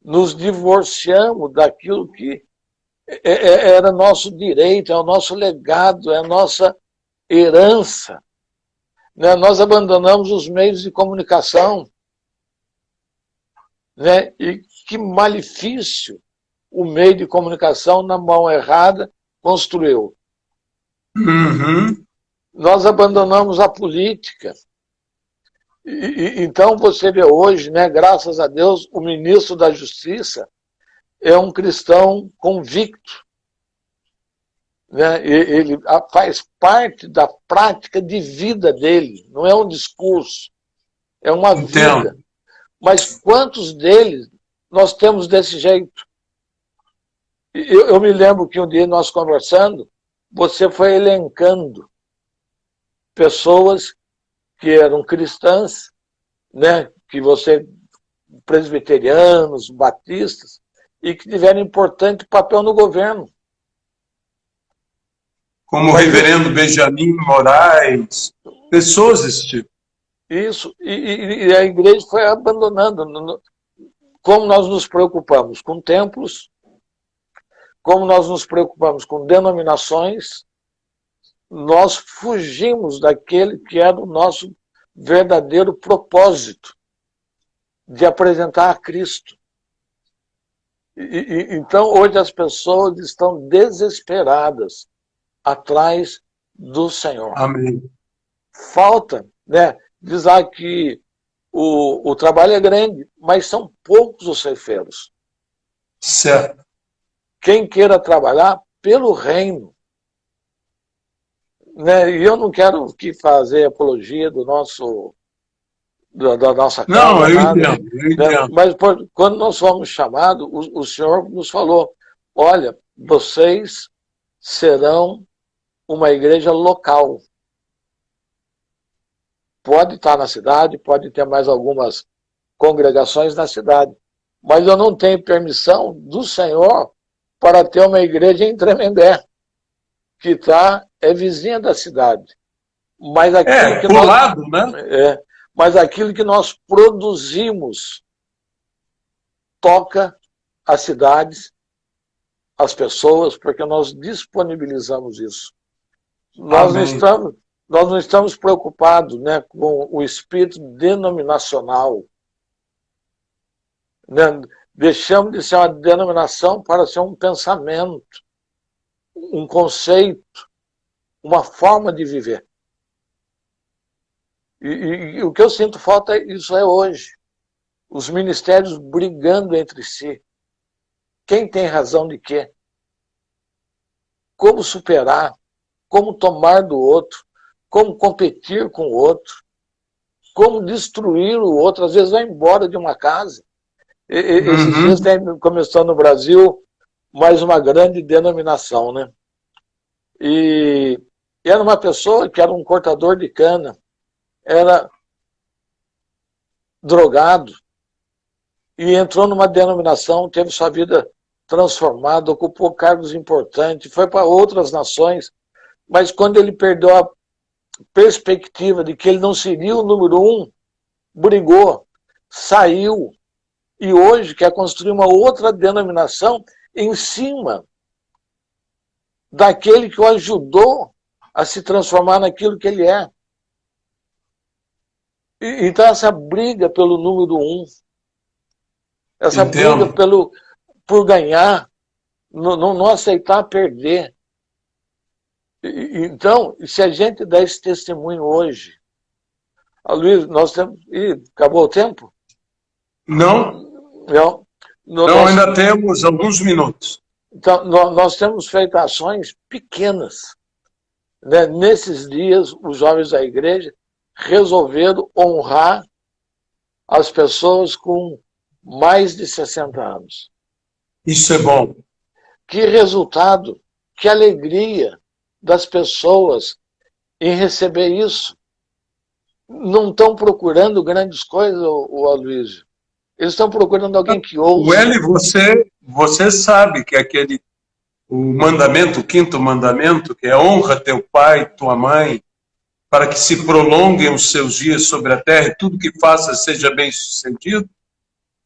Nos divorciamos daquilo que era nosso direito, é o nosso legado, é a nossa herança. Né? Nós abandonamos os meios de comunicação. Né? E que malefício o meio de comunicação, na mão errada, construiu. Uhum. Nós abandonamos a política. Então você vê hoje, né, graças a Deus, o ministro da Justiça é um cristão convicto. Né? Ele faz parte da prática de vida dele, não é um discurso, é uma vida. Mas quantos deles nós temos desse jeito? Eu me lembro que um dia nós conversando, você foi elencando pessoas que eram cristãs, né, que você, presbiterianos, batistas, e que tiveram importante papel no governo. como o reverendo Benjamin Moraes, pessoas desse tipo. Isso, e a igreja foi abandonando. Como nós nos preocupamos com templos, como nós nos preocupamos com denominações, nós fugimos daquele que era o nosso verdadeiro propósito, de apresentar a Cristo. Então, hoje as pessoas estão desesperadas atrás do Senhor. Amém. Falta, né? Diz lá que o trabalho é grande, mas são poucos os ceifeiros. Certo. Quem queira trabalhar pelo reino. Né? E eu não quero aqui fazer apologia da nossa casa. Não, eu entendo. Né? Mas quando nós fomos chamados, o Senhor nos falou, olha, vocês serão uma igreja local. Pode estar na cidade, pode ter mais algumas congregações na cidade, mas eu não tenho permissão do Senhor para ter uma igreja em Tremembé, que é vizinha da cidade. Mas aquilo que colado, né? Mas aquilo que nós produzimos toca as cidades, as pessoas, porque nós disponibilizamos isso. Nós não estamos preocupados, né, com o espírito denominacional. Né? Deixamos de ser uma denominação para ser um pensamento, um conceito, uma forma de viver. E o que eu sinto falta, isso é hoje. Os ministérios brigando entre si. Quem tem razão de quê? Como superar? Como tomar do outro? Como competir com o outro? Como destruir o outro? Às vezes vai embora de uma casa. Esses dias começou no Brasil mais uma grande denominação, né? E era uma pessoa que era um cortador de cana, era drogado e entrou numa denominação, teve sua vida transformada, ocupou cargos importantes, foi para outras nações, mas quando ele perdeu a perspectiva de que ele não seria o número 1, brigou, saiu e hoje quer construir uma outra denominação em cima daquele que o ajudou a se transformar naquilo que ele é. Então essa briga pelo número 1, essa briga por ganhar, não aceitar perder. Então, se a gente der esse testemunho hoje, Luiz, nós temos... acabou o tempo? Não, ainda temos alguns minutos. Então, nós temos feito ações pequenas. Né? Nesses dias, os jovens da igreja resolveram honrar as pessoas com mais de 60 anos. Isso é bom. Que resultado, que alegria das pessoas em receber isso. Não estão procurando grandes coisas, o Aloysio. Eles estão procurando alguém que ouça. Welly, você sabe que o mandamento, o 5º mandamento, que é honra teu pai e tua mãe, para que se prolonguem os seus dias sobre a terra e tudo que faça seja bem sucedido,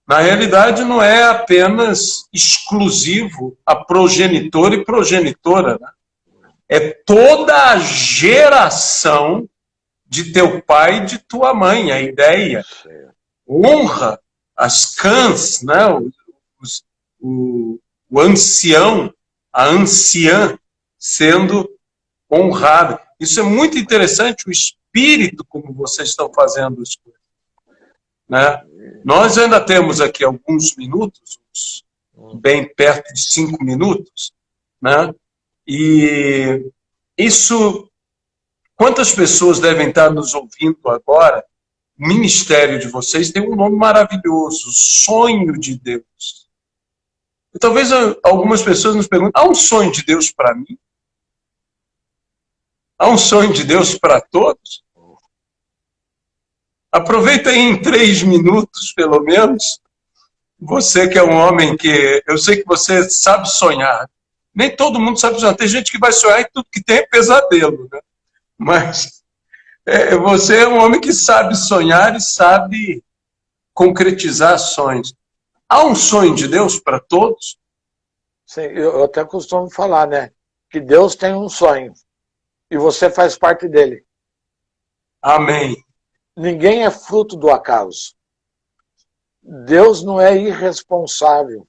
na realidade não é apenas exclusivo a progenitor e progenitora, né? É toda a geração de teu pai e de tua mãe, a ideia. Honra as cãs, né? o ancião, a anciã sendo honrada. Isso é muito interessante, o espírito como vocês estão fazendo as coisas. Né? Nós ainda temos aqui alguns minutos, bem perto de 5 minutos, né? E isso, quantas pessoas devem estar nos ouvindo agora? O ministério de vocês tem um nome maravilhoso, Sonho de Deus. E talvez algumas pessoas nos perguntem, há um sonho de Deus para mim? Há um sonho de Deus para todos? Aproveita aí em 3 minutos, pelo menos. Você que é um homem que... Eu sei que você sabe sonhar. Nem todo mundo sabe sonhar. Tem gente que vai sonhar e tudo que tem é pesadelo, né? Mas você é um homem que sabe sonhar e sabe concretizar sonhos. Há um sonho de Deus para todos? Sim, eu até costumo falar, né? Que Deus tem um sonho e você faz parte dele. Amém. Ninguém é fruto do acaso. Deus não é irresponsável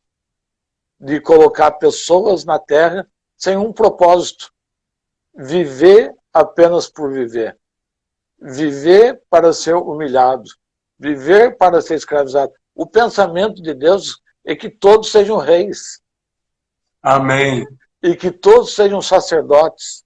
de colocar pessoas na Terra sem um propósito. Viver apenas por viver. Viver para ser humilhado. Viver para ser escravizado. O pensamento de Deus é que todos sejam reis. Amém. E que todos sejam sacerdotes.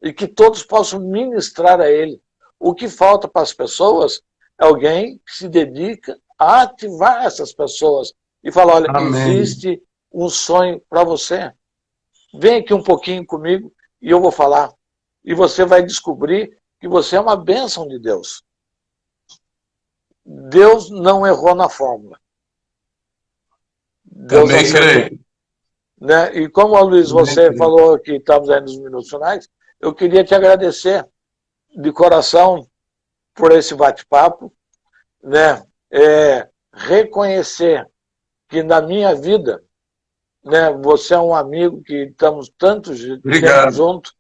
E que todos possam ministrar a Ele. O que falta para as pessoas é alguém que se dedica a ativar essas pessoas e falar, olha, Amém. existe um sonho para você. Vem aqui um pouquinho comigo e eu vou falar. E você vai descobrir que você é uma bênção de Deus. Deus não errou na fórmula. Deus Também creio. Né? E como, Luiz, você falou que estamos aí nos minutos finais, eu queria te agradecer de coração por esse bate-papo, né? Reconhecer que na minha vida, né, você é um amigo que estamos tantos tempos juntos,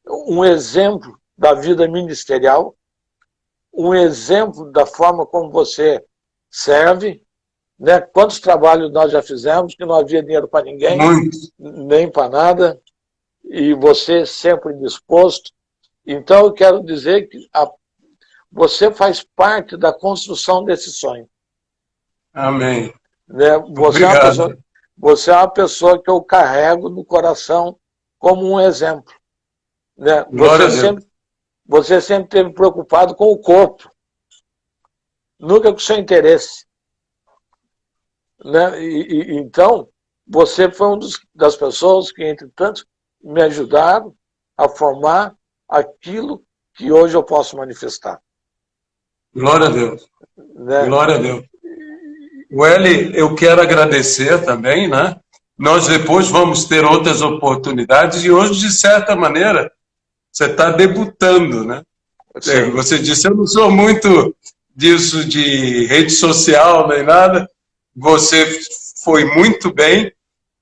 um exemplo da vida ministerial, um exemplo da forma como você serve, né? Quantos trabalhos nós já fizemos que não havia dinheiro para ninguém, nem para nada, e você sempre disposto. Então eu quero dizer que você faz parte da construção desse sonho. Amém. Né? Você é uma pessoa que eu carrego no coração como um exemplo. Né? Você sempre esteve preocupado com o corpo, nunca com o seu interesse. Né? Então, você foi uma das pessoas que, entre tantos, me ajudaram a formar aquilo que hoje eu posso manifestar. Glória a Deus. Né? Glória a Deus. Welly, eu quero agradecer também, né? Nós depois vamos ter outras oportunidades e hoje, de certa maneira, você está debutando, né? Sim. Você disse, eu não sou muito disso de rede social nem nada, você foi muito bem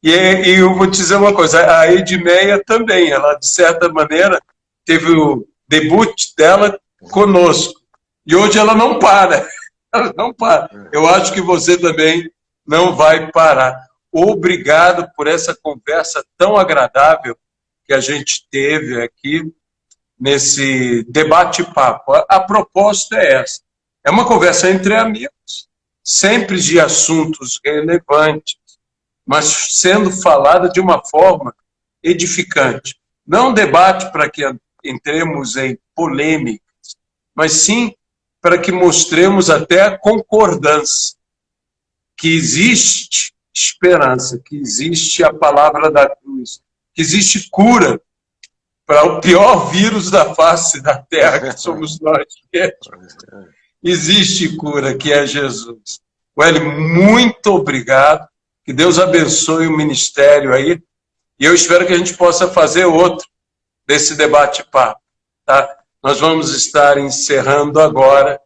e eu vou te dizer uma coisa, a Edmeia também, ela de certa maneira teve o debut dela conosco e hoje ela não para. Não para. Eu acho que você também não vai parar. Obrigado por essa conversa tão agradável que a gente teve aqui nesse debate-papo. A proposta é essa. É uma conversa entre amigos, sempre de assuntos relevantes, mas sendo falada de uma forma edificante. Não um debate para que entremos em polêmicas, mas sim para que mostremos até a concordância, que existe esperança, que existe a palavra da cruz, que existe cura para o pior vírus da face da terra, que somos nós mesmos. Existe cura, que é Jesus. Welly, muito obrigado, que Deus abençoe o ministério aí, e eu espero que a gente possa fazer outro desse debate-papo, tá? Nós vamos estar encerrando agora.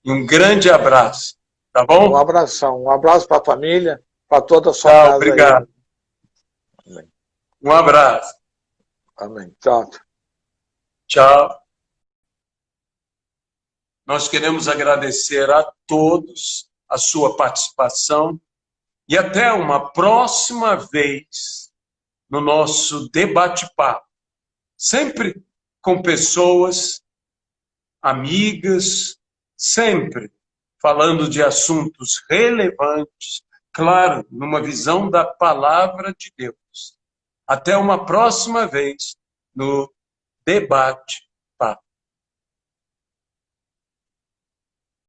Um grande abraço, tá bom? Um abração, um abraço para a família, para toda a sua casa. Obrigado. Aí. Um abraço. Amém. Tchau. Tchau. Nós queremos agradecer a todos a sua participação e até uma próxima vez no nosso debate-papo. Sempre com pessoas amigas, sempre falando de assuntos relevantes, claro, numa visão da palavra de Deus. Até uma próxima vez no debate